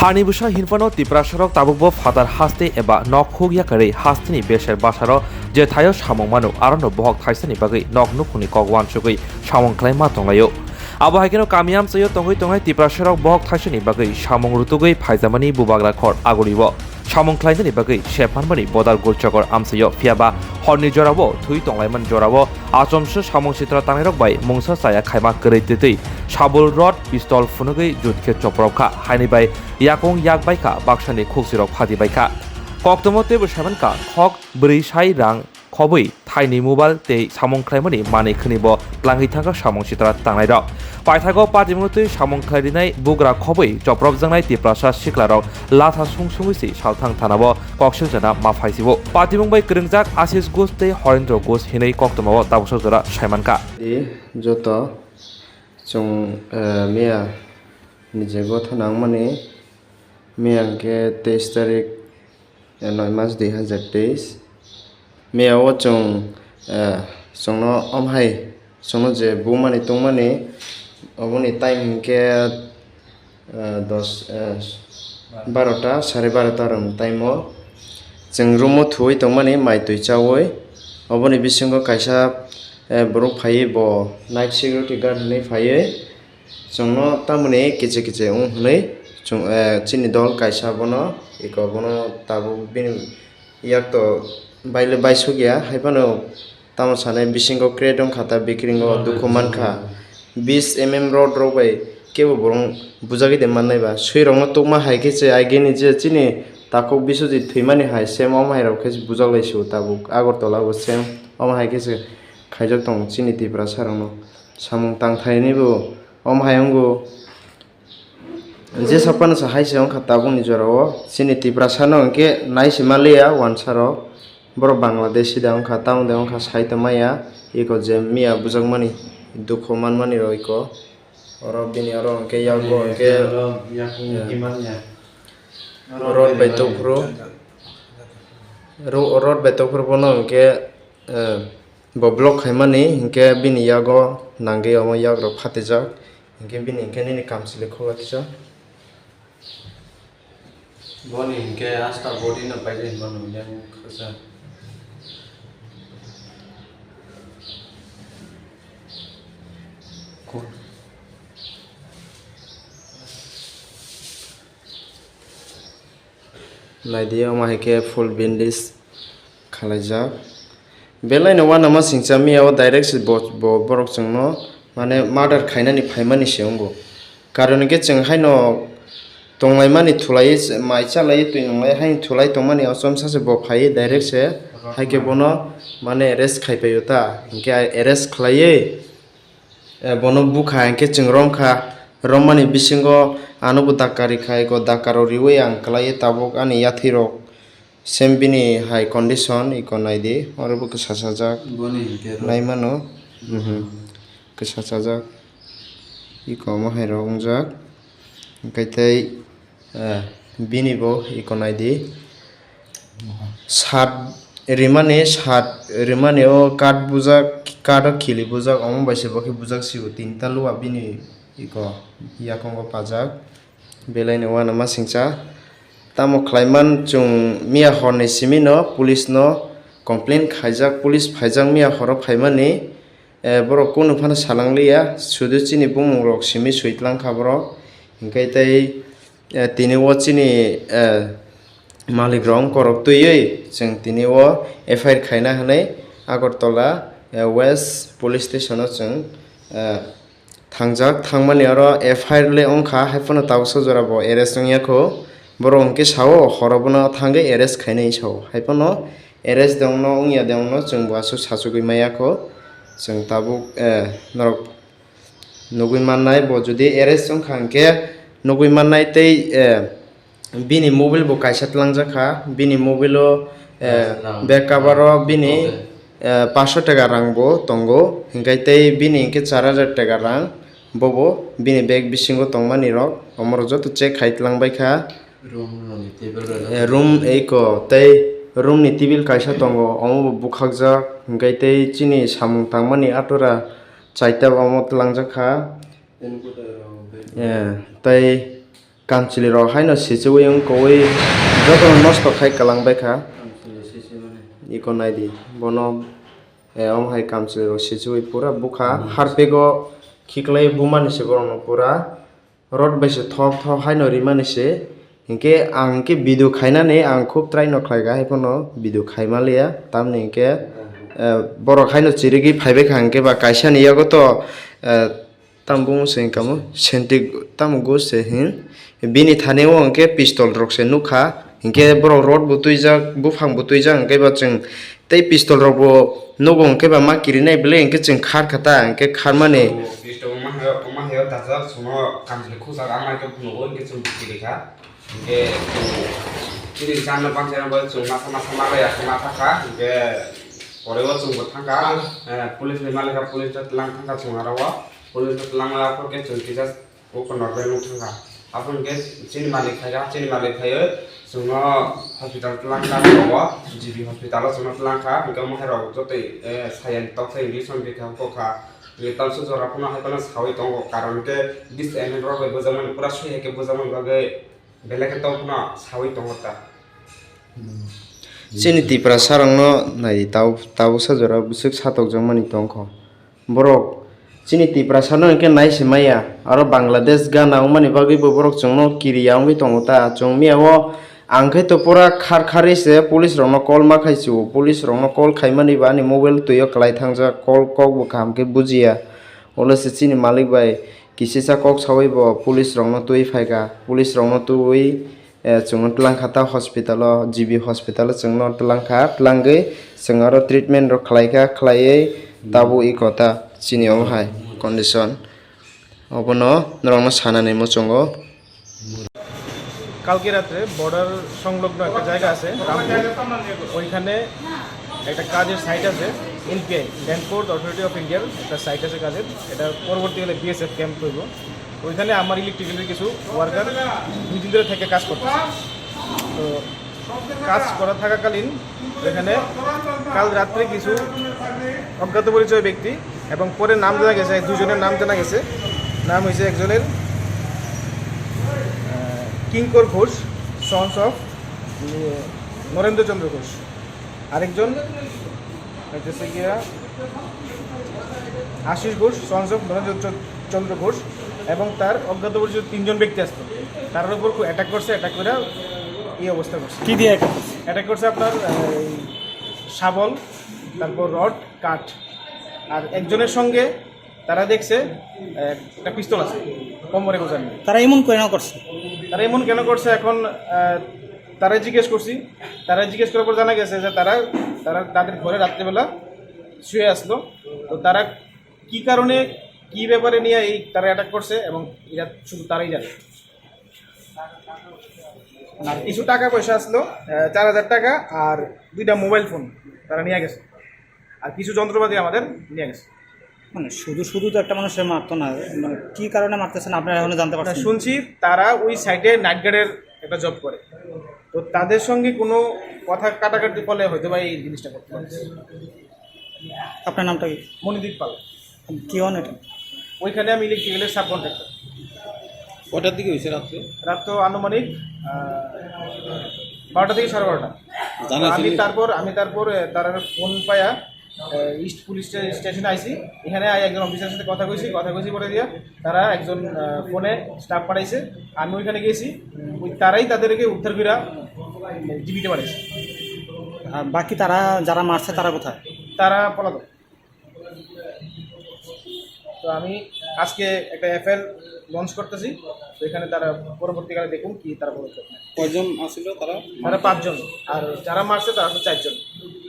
Harnibusa hinfano tiprasarok tabukbo fatar haste eba nokhug yakare hasteni besher basaro je thayo samong manu arono bohok thaisani bagai nok nukhuni kogwan sugui samong khlaima tonglayo abo haikeno kamiam sayo tongai tiprasarok bohok thaisani bagai samong rutugui phaijamani bubagra khor aguribo samong khlainani bagai shepanmani bodar gulchakor amsayo fiaba horni jorabo thui tonglaiman jorabo achomsu samong sitra tangrok bai mungsa saya khaima korei tetei sabul rod pistol funugui jutkhe choprokha haini bai yakong yakbaika baksani khuksirok phadibaika koktomote busamanka khok bri sai rang khobui thaini mobile tei samong khlaimani mani khnibo tlangi thaka samong sitra tangnai rok paithago patimuti samong khlaidinai bugra khobui choprok jangnai tiprasa siklarok latha sungsungisi salthang thanabo koksojana maphaisibo patimung bai kringjak asis gus tei horendra gus hinai koktomo tabusojora saimanka joto chung mia nijego thanang mani mia ke 23 tarik 9 mass 2023 mia o chung songno omhai songno je bumani tongmani oboni time ke 12টা 12:30 rom time o chung room o thui tongmani mai tui chawoi oboni bisingo kaisa borok phai bo night security guard ni phai songno tamoni kiche unhlei chung chini dol kaisa bono iko bono tabu bin yak to baile baisugya haibano tamo sane bisingo kredong khata bikringo dukuman kha 20 mm rod robai kebo borong bujagi de mannai ba suirong tokma haike che aigeni je chini takok bisuji thimani hai sem om hai rok khes bujaglai su tabuk agortola bo sem om hai khes khaijak tong chini tipra sarong samung tang thaini bo om hayongo je sapana sa hai se khata buni jorao chini tipra sano ke nai simalia wansaro boro bangladeshi da khata taung da kha saita maya iko je mia bujagmani dukho manmani roiko oro bini oro ke yago ke rod baitokro rod baitokro bono ke bo block khaimani ke bini yago nange omo yagro phatija ke bini ke ni kamsile khowatija boni ke asta body na paile bonu yang khasa naidia mahike full bandage khalaijak belai no wana ma singchami aw direct bo borok chungno mane murder khainani phaimani seungo karon ke chung haino tonglai mani thulai mai chalai tuinglai hain thulai tongmani asom sase bo phai direct se haike bono mane arrest khaipayota inke arrest khlaiye bono bukha inke chungrom kha romani bisingo anubu dakari khai ko dakaro riwe angklai tabok ani yathirok sembini high condition iko naidi orobu kesasajak boni ke naimano kesasajak iko mo hairong kaitai bini bo iko naidi sat rimane o kat bujak kat khili bujak om baise bokhe bujak siu tinta luwa bini iko yakongo pajak belai no wana masingcha tamo khlaiman chung mia horni simino police no complaint khaijak police phaijak mia horo phaimani borok kono phana salanglia sudu chini bumung rok simi suitlang khabro ingkai tai tini wo chini malik rong korok tuiyei chung tini wo FIR khaina hanai Agartala West Police Station o chung thangjak thangmani aro FIR le ongkha haifano tawso jora bo arrest ongyako borong ke sao horobono thange arrest khainai sao haifano arrest dongno ongya dongno chung basu sachugui mayako chung tabuk norok nugui mannai bo jodi arrest ongkha ke nugui mannai tei bini mobile bo kaisa tlangjaka bini mobile o back cover o bini 500 টাকা rang bo tongo hingkai tei bini ke 4000 টাকা rang bobo bini bag bisingo tongmani rok omor joto check khaitlang kha room eiko tei room ni tibil kaisa tongo omo bukhakjak hingkai tei chini samung tangmani atora chaita omo tlangjak kha tei কামচিলি রক হাইনো সিচুই অং কই যত নষ্ট খাই কালাংবাই খা ইকো নাইদি বনো অম হাই কামচিলি রক সিচুই পুরা বুখা হারপেগো খিকলাই বুমানিসে বরং পুরা রড বাইসে থপ থপ হাইনো রিমানিসে ইনকে आंके ভিডিও খাইনানে आं খুব ট্রাই নখাইগা হেপনো ভিডিও খাইমালিয়া তামনি ইনকে বড় খাইনো চিরিগি ফাইবে খাংকে বা কাইসা নিয়াগো তো তামবু সেন কামো সেন্টি তামগো সে হিন বিনি থানেও ইনকে পিস্তল রকसे नुखा इनके बरो रड बुतुइजा बुफां बुतुइजा इनके बा जों तै पिस्तल रबो नगो इनके बा मा किरिनाय बले इनके जों खार खाता इनके खार माने Pisto umah dasar semua kamsili khusak amal ke penuh ke cuma kiri kah ke kiri sana bangsa yang baru cuma sama ya sama kah ke orang cuma bertangga polis lima leka polis telang tangga cuma rawa polis telang apa ke cuma kita bukan orang yang tangga apa ke sini malik kaya semua hospital telang kah rawa GP hospital semua telang kah kita mau hero jote saya tok saya ini sampai kau kah Tal sejauh apa nak kita sawi tonggo karena ke dis emen roh ke zaman pura suya ke zaman bagai belak kita puna sawi tonggo ta. Sini tipra sarang no nai tau sajora busuk satok jamani tongko. Borok sini tipra sarang ke nai semaya. Aro Bangladesh Ghana umani bagi borok jongno kiri yang bi tonggo ta. Jong miawo angkai to pura khar se polis rongno call ma khaisu polis rongno call khaimani bani mobile tuyo klai thangja call kok bo kam ke bujia ola se chini malik bai kisisa kok sawai bo polis rongno tui phaiga polis rongno tui chungno tlang khata hospital GB hospital chungno tlang kha tlangai sengaro treatment ro khlaika khlaiei tabu I kota chini om hai condition obono norongno sanane mo chongo কালকে রাত্রে border সংলগ্ন একটা জায়গা আছে ওইখানে একটা কাজের site আছে NPI land force authority of ইন্ডিয়ার একটা সাইট আছে কাজের এটা পরবর্তীকালে বিএসএফ ক্যাম্প করব ওইখানে আমার ইলেকট্রিক্যালের কিছু ওয়ার্কার 2 দিন ধরে থেকে কাজ করছে তো কাজ করা থাকাকালীন এখানে কাল রাত্রে কিছু অজ্ঞাত পরিচয় ব্যক্তি এবং পরে নাম জানা গেছে দুজনের নাম জানা গেছে নাম হয়েছে একজনের কিঙ্কর ঘোষ সন্স অফ নরেন্দ্রচন্দ্র ঘোষ আরেকজন হচ্ছে গিয়া আশিস ঘোষ সন্স অফ নরেন্দ্রচন্দ্র ঘোষ এবং তার অজ্ঞাত পরিচিত 3 জন ব্যক্তি আসতো তার উপর অ্যাটাক করছে অ্যাটাক করে এই অবস্থা করছে কি দিয়ে অ্যাটাক করছে আপনার শাবল তারপর রড কাঠ আর একজনের সঙ্গে তারা দেখছে একটা পিস্তল আছে কোমরে গোজানি তারা এমন কেন করছে তারা এমন কেন করছে এখন তারা জিজ্ঞেস করার পর জানা গেছে যে তারা তাদের ঘরে রাত্রেবেলা শুয়ে আসলো তো তারা কি কারণে কি ব্যাপারে নিয়ে এই তারা অ্যাটাক করছে এবং এরা শুধু তারাই জানে আর কিছু টাকা পয়সা আসলো 4000 টাকা আর 2টা মোবাইল ফোন তারা নিয়ে গেছে আর কিছু যন্ত্রপাতি আমাদের নিয়ে গেছে মানে শুধু তো একটা মানুষের মারতো না মানে কি কারণে মারতেছেন আপনারা এখনো জানতে পারছেন শুনছি তারা ওই সাইটে নাইট গার্ডের একটা জব করে তো তাদের সঙ্গে কোনো কথা কাটাকাটি ফলে হয়তো বা এই জিনিসটা করতে পারছে আপনার নামটা কি মনিদীপ পাল কি হন এটা ওইখানে আমি ইলেকট্রিক্যালের সাব কন্ট্রাক্টর কটার দিকে হয়েছে রাত্রে রাত তো আনুমানিক 12টা থেকে 12:30 আমি তারপর তার ফোন পায়া ইস্ট পুলিশ স্টেশনে আইসি এখানে একজন অফিসারের সাথে কথা কইছি করে দিয়া তারা একজন ফোনে স্টাফ পাঠাইছে আমি ওইখানে গেছি ওই তারাই তাদেরকে উদ্ধার করে জীবিত পাঠাইছে আর বাকি তারা যারা মারছে তারা কোথায় তারা পলাতক তো আমি আজকে একটা এফআইআর লঞ্চ করতেছি তো এখানে তারা পরবর্তীকালে দেখুন কি তারা পদক্ষেপ নেয় কয়জন আসছিল তারা 5 জন আর যারা মারছে তারা 4 জন